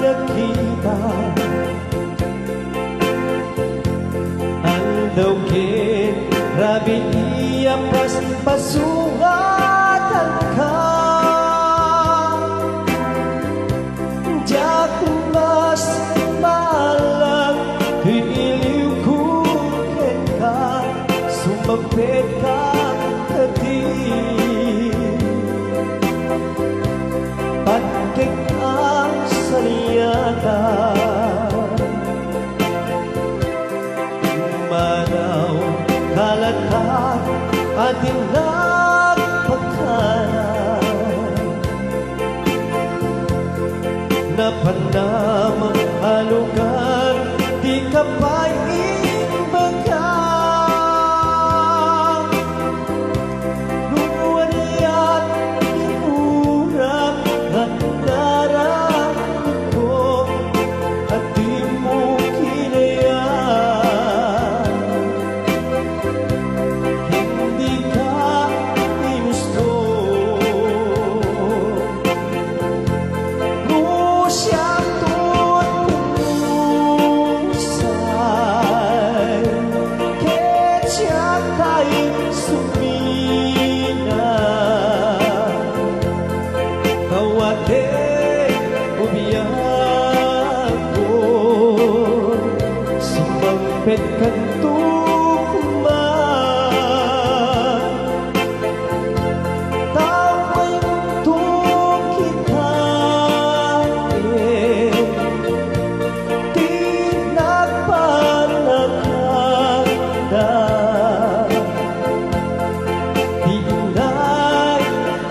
nakita Andawkin, rabi iya pasungatan ka Diyak mas malang iliw kuken ka Sumapit ka kati Pagkik ang sariyata Manaw kalakat ating nagpagkana Napanamang halugan di ka pa'y imbaga Luwan at inurang at nararamdaman ko At di mo kinayaan Hindi ka ginusto Siyang tutusay Kahit siya tayo sumina Kawate umiyak ko Sumampit kanto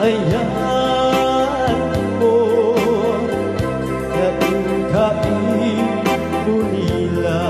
Ayan mo kain nila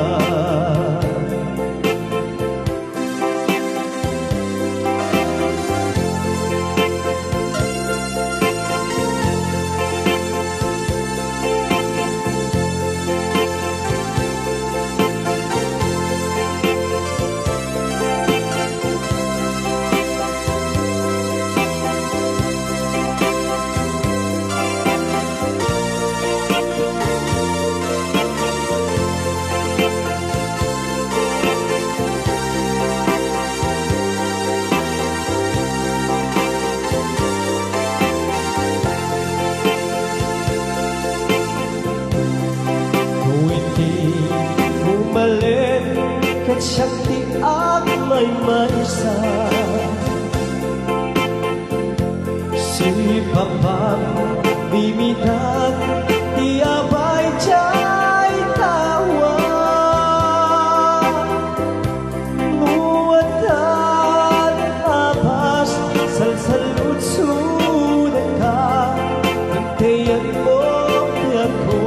Umalit kat siyang tiak may maisa Si Papa bimitan Iabay jay tawa Nuwatan abas Salsalud sudan ka Hintayan mo ako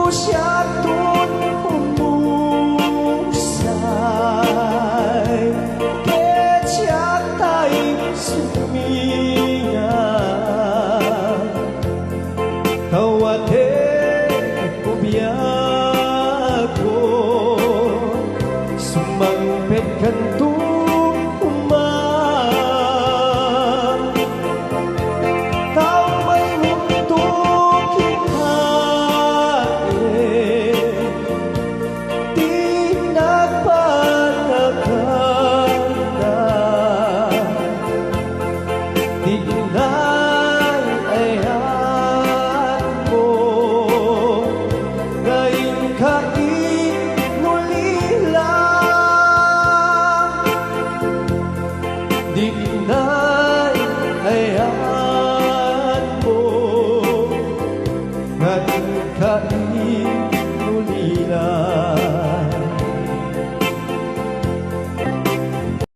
Musyatun humusay Ketyak tayo suminga Kawate ubiyak ko Sumang